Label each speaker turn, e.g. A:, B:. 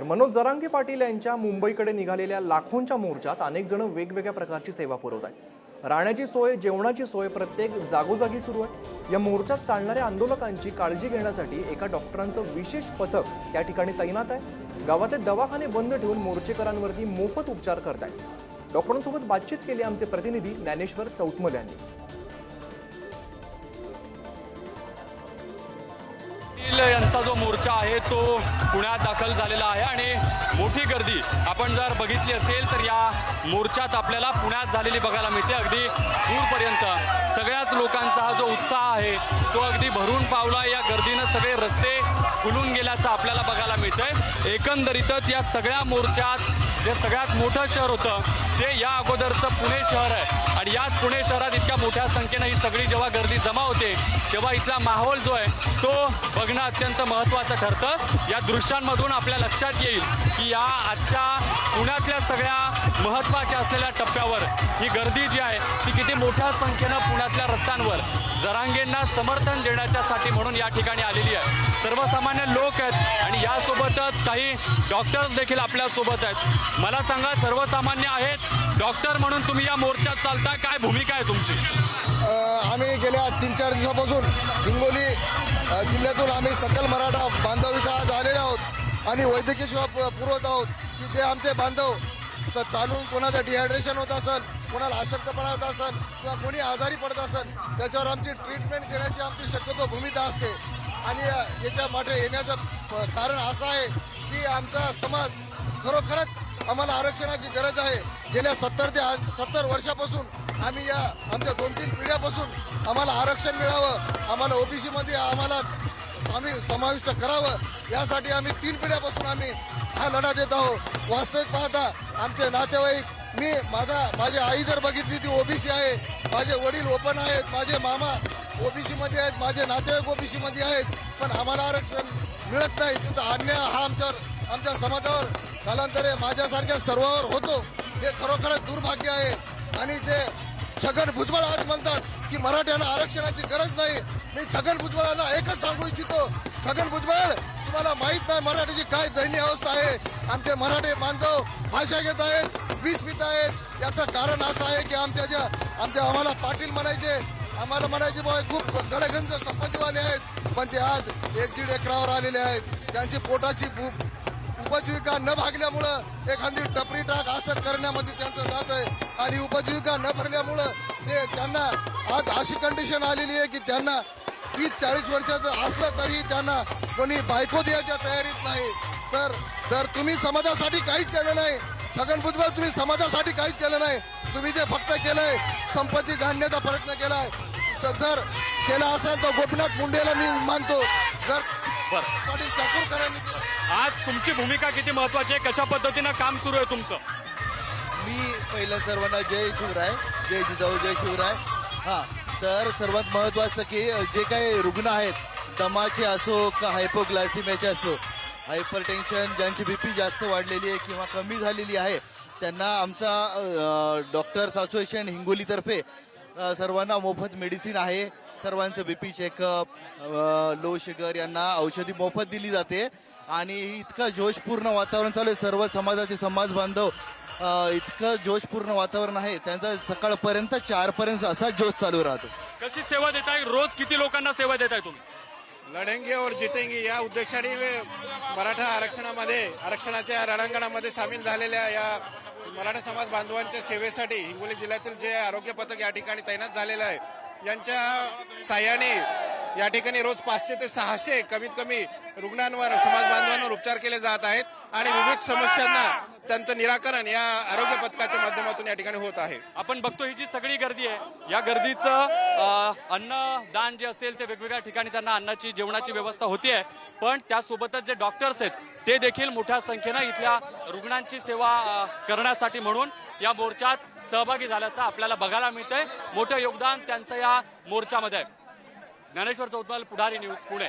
A: तर मनोज जरांगे पाटील यांच्या मुंबईकडे निघालेल्या लाखोंच्या मोर्चात अनेक जण वेगवेगळ्या प्रकारची सेवा पुरवत आहेत। राहण्याची सोय, जेवणाची सोय प्रत्येक जागोजागी सुरू आहे। या मोर्चात चालणाऱ्या आंदोलकांची काळजी घेण्यासाठी एका डॉक्टरांचं विशेष पथक त्या ठिकाणी तैनात आहे। गावातले दवाखाने बंद ठेवून मोर्चेकरांवरती मोफत उपचार करतायत। डॉक्टरांसोबत बातचीत केली आमचे प्रतिनिधी ज्ञानेश्वर चौतमल यांनी।
B: यांचा जो मोर्चा आहे तो पुण्यात दाखल झालेला आहे आणि मोठी गर्दी आपण जर बघितली असेल तर या मोर्चात आपल्याला पुण्यात झालेली बघायला मिळते। अगदी दूरपर्यंत सगळ्याच लोकांचा हा जो उत्साह आहे तो अगदी भरून पावला। या गर्दीनं सगळे रस्ते फुलून गेल्याचं आपल्याला बघायला मिळतंय। एकंदरीतच या सगळ्या मोर्चात जे सगळ्यात मोठं शहर होतं ते या अगोदरचं पुणे शहर आहे आणि याच पुणे शहरात इतक्या मोठ्या संख्येनं ही सगळी जेव्हा गर्दी जमा होते तेव्हा इथला माहोल जो आहे तो बघणं अत्यंत महत्त्वाचं ठरतं। या दृश्यांमधून आपल्या लक्षात येईल की या आजच्या पुण्यातल्या सगळ्या महत्त्वाच्या असलेल्या टप्प्यावर ही गर्दी जी आहे ती किती मोठ्या संख्येनं पुण्यातल्या रस्त्यांवर जरांगेंना समर्थन देण्याच्यासाठी म्हणून या ठिकाणी आलेली आहे। सर्वसामान्य लोक आहेत आणि यासोबतच काही डॉक्टर्स देखील आपल्या सोबत आहेत। मला सांगा, सर्वसामान्य आहेत, डॉक्टर म्हणून तुम्ही या मोर्चात चालता, काय भूमिका आहे तुमची?
C: आम्ही गेल्या 3-4 दिवसापासून हिंगोली जिल्ह्यातून आम्ही सकल मराठा बांधव इथं आज आलेले आहोत आणि वैद्यकीय सेवा पुरवत आहोत की जे आमचे बांधव चालून कोणाचं डिहायड्रेशन होत असेल, कोणाला अशक्तपणा होत असेल किंवा कोणी आजारी पडत असेल त्याच्यावर आमची ट्रीटमेंट देण्याची आमची शक्यतो भूमिका असते। आणि याच्या मागे येण्याचं कारण असं आहे की आमचा समाज खरोखरच आम्हाला आरक्षणाची गरज आहे। गेल्या 70 वर्षापासून आम्ही या आमच्या 2-3 पिढ्यापासून आम्हाला आरक्षण मिळावं, आम्हाला ओबीसी मध्ये आम्हाला समाविष्ट करावं यासाठी आम्ही 3 पिढ्यापासून आम्ही हा लढा देत आहोत। वास्तविक पाहता आमचे नातेवाईक, माझी आई जर बघितली ती ओबीसी आहे, माझे वडील ओपन आहेत, माझे मामा ओबीसी मध्ये आहेत, माझे नातेवाईक ओबीसी मध्ये आहेत, पण आम्हाला आरक्षण मिळत नाही। तिथं अन्याय हा आमच्या समाजावर कालांतरे माझ्यासारख्या सर्वांवर होतो। हे खरोखरच दुर्भाग्य आहे। आणि जे छगन भुजबळ आज म्हणतात की मराठ्यांना आरक्षणाची गरज नाही, मी छगन भुजबळांना एकच सांगू इच्छितो, छगन भुजबळ तुम्हाला माहित नाही मराठीची काय दयनीय अवस्था आहे। आमचे मराठी बांधव भाषा घेत आहेत, विष पित आहेत। याचं कारण असं आहे की आम्हाला पाटील म्हणायचे, आम्हाला म्हणायचे बाबा खूप गडगंज संपत्तीवाले आहेत, पण ते आज 1-1.5 एकरावर आलेले आहेत। त्यांची पोटाची उपजीविका न भागल्यामुळं एखादी टपरी टाक असं करण्यामध्ये त्यांचं जात आहे आणि उपजीविका न भरल्यामुळं ते त्यांना आज अशी कंडिशन आलेली आहे की त्यांना 30-40 वर्षाचं असलं तरी त्यांना कोणी बायको द्यायच्या तयारीत नाही। तर जर तुम्ही समाजासाठी काहीच केलं नाही, छगन भुजबळ तुम्ही समाजासाठी काहीच केलं नाही, तुम्ही जे फक्त केलंय संपत्ती गाडण्याचा प्रयत्न केलाय। जर केला असेल तर गोपीनाथ मुंडेला मी मानतो, जर पाटील चाकूरकरांनी
B: आज तुमची भूमिका किती महत्वाची आहे, कशा पद्धतीनं काम सुरू आहे तुमचं?
C: मी पहिलं सर्वांना जय शिवराय, जय जिजाऊ, जय शिवराय। तर सर्वात महत्वाचं की जे काही रुग्ण आहेत, दमाचे असो का हायपोग्लायसिमियाचे असो, हायपरटेन्शन ज्यांची बीपी जास्त वाढलेली आहे किंवा कमी झालेली आहे, त्यांना आमचा डॉक्टर्स असोसिएशन हिंगोलीतर्फे सर्वांना मोफत मेडिसिन आहे। सर्वांचं बीपी चेकअप, लो शुगर यांना औषधी मोफत दिली जाते आणि इतकं जोशपूर्ण वातावरण चालू आहे। सर्व समाजाचे समाज बांधव इतकं जोशपूर्ण वातावरण आहे, त्यांचा सकाळपर्यंत 4 पर्यंत असा जोश चालू राहतो।
B: कशी सेवा देताय, रोज किती लोकांना सेवा देताय तुम्ही?
D: लढेंगे और जितेंगे या उद्देशाने मराठा आरक्षणाच्या रणांगणामध्ये सामील झालेल्या या मराठा समाज बांधवांच्या सेवेसाठी हिंगोली जिल्ह्यातील जे आरोग्य पथक या ठिकाणी तैनात झालेलं आहे, यांच्या साह्याने या ठिकाणी रोज 500 ते 600 कमीत कमी रुग्णांवर, समाज बांधवांवर उपचार केले जात आहेत आणि विविध समस्यांना त्यांचं निराकरण या आरोग्य पथकाच्या माध्यमातून या ठिकाणी होत आहे।
B: आपण बघतो ही जी सगळी गर्दी आहे, या गर्दीचं अन्नदान जे असेल ते वेगवेगळ्या ठिकाणी त्यांना अन्नाची, जेवणाची व्यवस्था होतीये, पण त्यासोबतच जे डॉक्टर्स आहेत ते देखील मोठ्या संख्येनं इथल्या रुग्णांची सेवा करण्यासाठी म्हणून या मोर्चात सहभागी झाल्याचं आपल्याला बघायला मिळतंय। मोठं योगदान त्यांचं या मोर्चामध्ये आहे। ज्ञानेश्वर चौतमल, पुढारी न्यूज, पुणे।